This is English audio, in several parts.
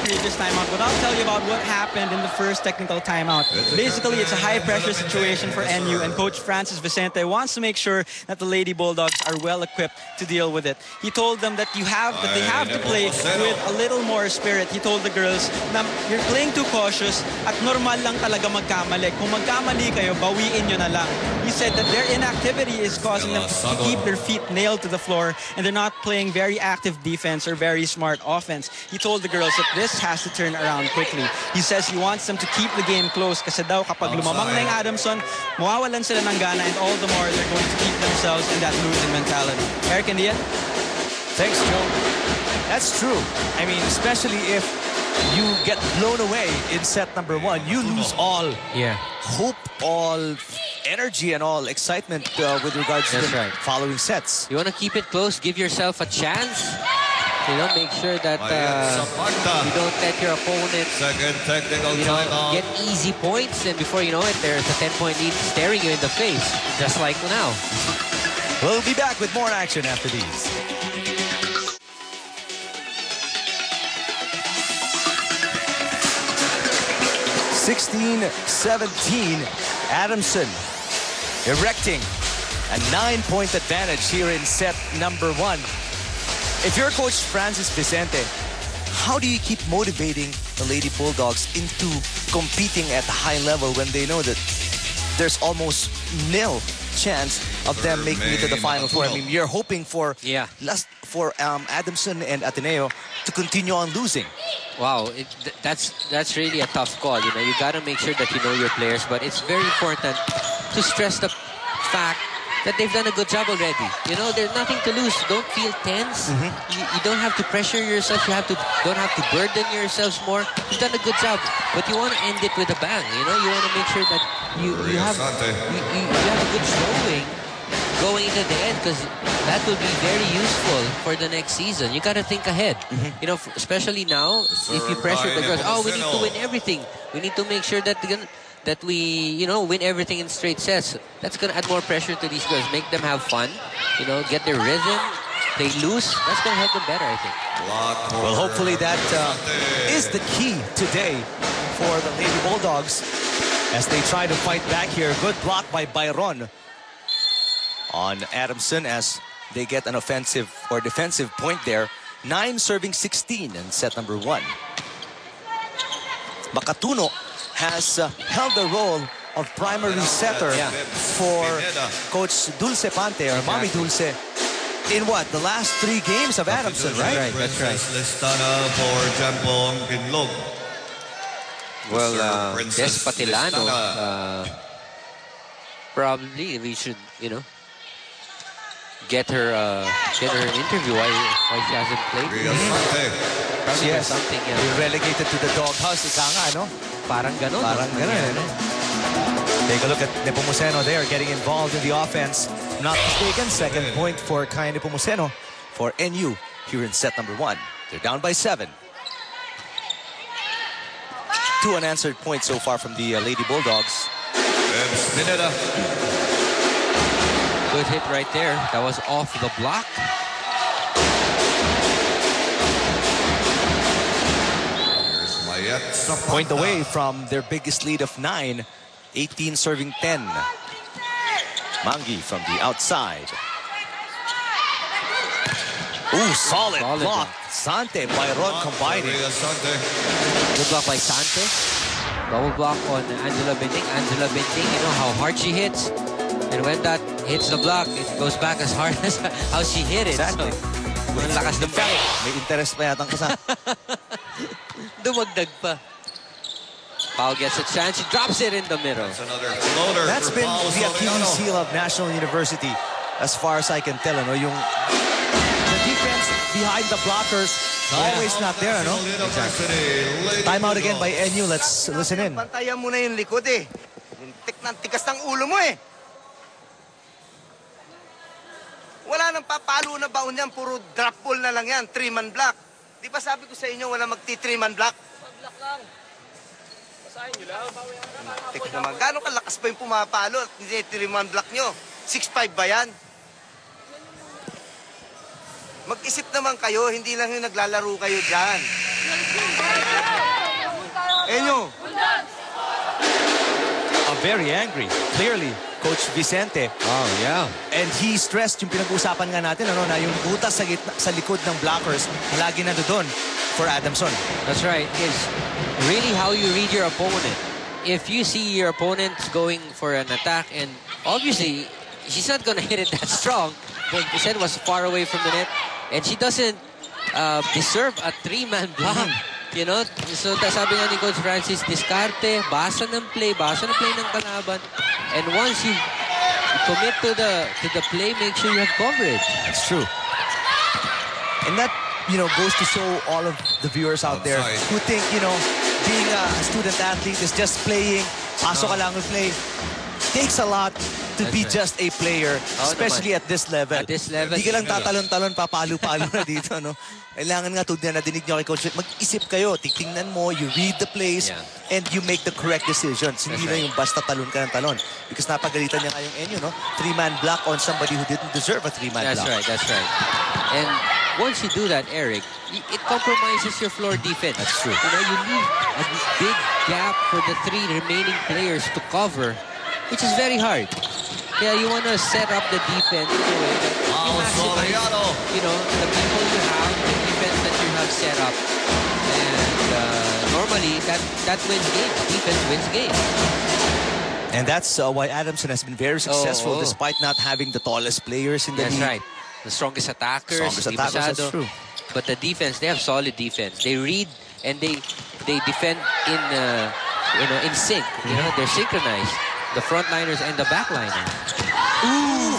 previous timeout, but I'll tell you about what happened in the first technical timeout. Basically, it's a high-pressure situation for NU, and Coach Francis Vicente wants to make sure that the Lady Bulldogs are well-equipped to deal with it. He told them that they have to play with a little more spirit. He told the girls, you're playing too cautious at normal lang talaga magkamali. Kung magkamali kayo, bawiin nyo na lang. He said that their inactivity is causing them to keep their feet nailed to the floor, and they're not playing very active defense or very smart offense. He told the girls that this has to turn around quickly. He says he wants them to keep the game close kasi daw kapag lumamang na yung Adamson, mawawalan sila ng gana, and all the more they're going to keep themselves in that losing mentality. Eric and Ian? Thanks, Joe. That's true. I mean, especially if you get blown away in set number one, you lose all hope, all energy, and all excitement with regards to the following sets. You want to keep it close, give yourself a chance. You know, make sure that you don't let your opponent get easy points, and before you know it, there's a 10-point lead staring you in the face, just like now. We'll be back with more action after these. (16-17), Adamson erecting a 9-point advantage here in set number one. If you're Coach Francis Vicente, how do you keep motivating the Lady Bulldogs into competing at a high level when they know that there's almost nil chance of them making it to the Final Four? I mean, you're hoping for Adamson and Ateneo to continue on losing. Wow, that's really a tough call. You know, you got to make sure that you know your players, but it's very important to stress the fact that they've done a good job already. You know, there's nothing to lose. Don't feel tense. You don't have to pressure yourself. Don't have to burden yourselves more. You've done a good job, but you want to end it with a bang. You know, you want to make sure that you have a good showing going into the end, because that will be very useful for the next season. You got to think ahead. You know, especially now, if you pressure the girls, we need to win everything. We need to make sure that we, you know, win everything in straight sets. That's going to add more pressure to these girls. Make them have fun, you know, get their rhythm, play loose. That's going to help them better, I think. Well, hopefully that is the key today for the Lady Bulldogs as they try to fight back here. Good block by Byron on Adamson as they get an offensive or defensive point there. 9 serving 16 in set number one. Makatuno has held the role of primary setter for Coach Dulce Pante, or Mami Dulce, in what? The last 3 games of Adamson, right? That's right. Well, Des Patilano, probably we should, you know, get her an interview why she hasn't played. Probably yes. Something. Relegated to the doghouse, ika nga, no? Parang ganon. Parang ganon, no? Take a look at Nepomuceno there getting involved in the offense. Not mistaken, second point for Kai Nepomuceno for NU here in set number one. They're down by 7. 2 unanswered points so far from the Lady Bulldogs. Good hit right there. That was off the block. Point away from their biggest lead of 9. 18 serving 10. Mangi from the outside. Ooh, solid block. Sante, Byron combining. Good block by Sante. Double block on Angela Benting. Angela Benting, you know how hard she hits. And when that hits the block, it goes back as hard as how she hit it. Exactly. So, ang lakas ng balik. May interest pa yatang kasama. Dumagdag pa. Pao gets a chance. She drops it in the middle. That's been the Achilles heel of National University, as far as I can tell. Ano? Yung the defense behind the blockers, always not there. Ano? Exactly. Timeout again by NU. Let's listen in. Pantayan mo na yung likod eh. Tikas ng ulo mo eh. Wala nang papalo na baon yan. Puro drop ball na lang yan. 3-man block. Di ba sabi ko sa inyo wala magti-3-man block? Mag-block lang. Basahin nyo lang. Tek naman. Gano'ng kalakas pa yung pumapalo at hindi 3-man block nyo? 6'5 ba yan? Mag-isip naman kayo. Hindi lang yung naglalaro kayo dyan. NU. Very angry. Clearly, Coach Vicente. Oh, yeah. And he stressed yung pinag-usapan nga natin, ano, na yung butas sa likod ng blockers, lagi na doon for Adamson. That's right. It's really how you read your opponent. If you see your opponent going for an attack, and obviously, she's not going to hit it that strong. But Vicente was far away from the net, and she doesn't deserve a three-man block. You know, so sabi nga ni Coach Francis, diskarte, basa ng play ng kalaban. And once you commit to the play, make sure you have coverage. That's true. And that, you know, goes to show all of the viewers out there who think, you know, being a student athlete is just playing, pasok ka lang and play. Takes a lot to be just a player, especially at this level. At this level. Hindi ka lang tatalon-talon, papalo-palo na dito, no? Kailangan nga tulad na nadinig nyo kay Coach, mag-isip kayo, titingnan mo, you read the plays, and you make the correct decisions. Hindi na yung basta talon ka ng talon. Because napagalitan niya kayong NU, no? Three-man block on somebody who didn't deserve a three-man block. That's right. And once you do that, Eric, it compromises your floor defense. That's true. You know, you leave a big gap for the three remaining players to cover, which is very hard. Yeah, you want to set up the defense in a way that you maximize, you know, the people you have, the defense that you have set up. And normally, that wins games. Defense wins games. And that's why Adamson has been very successful despite not having the tallest players in the league. That's right. The strongest attackers. That's true. But the defense, they have solid defense. They read and they defend in in sync. You know, they're synchronized. The frontliners and the backliners. Ooh!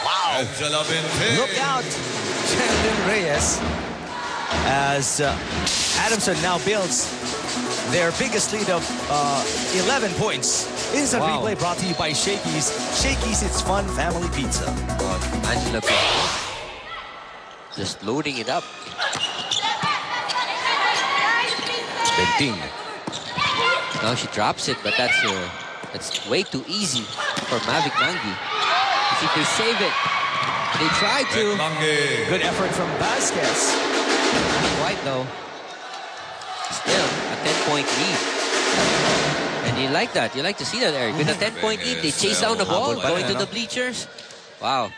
Wow! Look out, Sheldon Reyes, as Adamson now builds their biggest lead of 11 points. Instant replay brought to you by Shakey's. Shakey's, it's fun family pizza. Angela just loading it up. Benting. Now she drops it, but that's way too easy for Mavic Mangi. See if they save it. They try to. Good effort from Vasquez. Not quite though. Still a 10-point lead. And you like that. You like to see that, Eric. With a 10-point lead, they chase down the ball, going to the bleachers. Wow.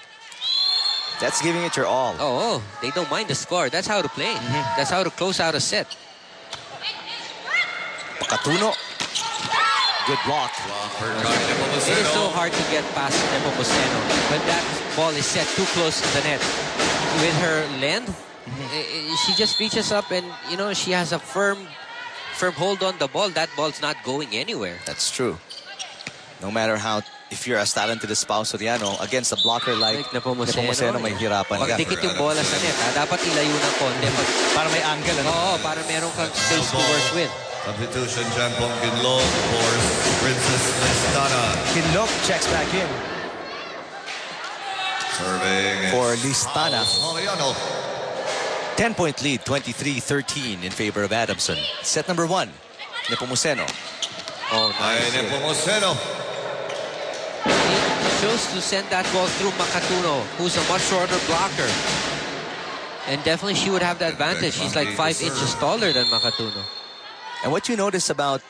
That's giving it your all. Oh, they don't mind the score. That's how to play. That's how to close out a set. Pakatuno. Good block. It is so hard to get past Nepomuceno when that ball is set too close to the net. With her length, she just reaches up and, you know, she has a firm hold on the ball. That ball's not going anywhere. That's true. No matter how, if you're as talented as Pao Soriano, against a blocker like Nepomuceno, may hirapan ka. Pagdikit yung bola sa net, dapat ilayo ng konti. Para may angle, ano? Oo, para meron kang space to work with. Substitution, Jampong Kinlog for Princess Listana. Kinlog checks back in. Serving for Listana. 10-point lead, 23-13 in favor of Adamson. Set number 1, Nepomuceno. Oh, nice. Nepomuceno. He chose to send that ball through Makatuno, who's a much shorter blocker. And definitely she would have the advantage. She's like 5 inches taller than Makatuno. And what you notice about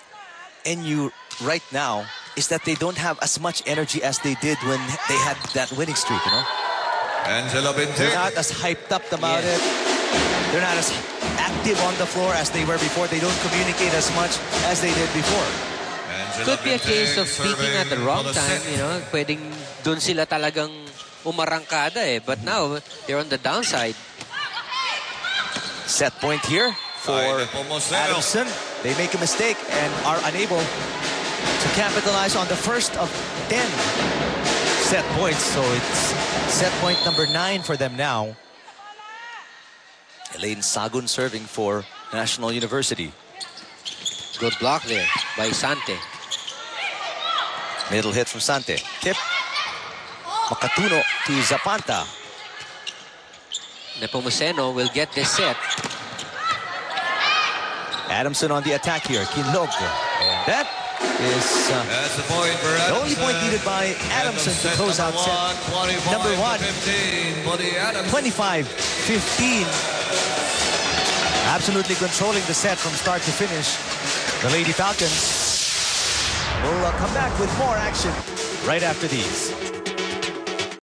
NU right now is that they don't have as much energy as they did when they had that winning streak, you know? Angela Bintig. They're not as hyped up about it. They're not as active on the floor as they were before. They don't communicate as much as they did before. Could be a case of speaking at the wrong time, you know? Pwedeng dun sila talagang umarangkada eh. But now, they're on the downside. Set point here for Adamson. They make a mistake and are unable to capitalize on the first of 10 set points. So it's set point number 9 for them now. Elaine Sagun serving for National University. Good block there by Sante. Middle hit from Sante. Tip. Makatuno to Zapanta. Nepomuceno will get this set. Adamson on the attack here. Kinlog. And that is that's the point for Adamson. The only point needed by Adamson to close out set number 1. 25-15. absolutely controlling the set from start to finish. The Lady Falcons will come back with more action right after these.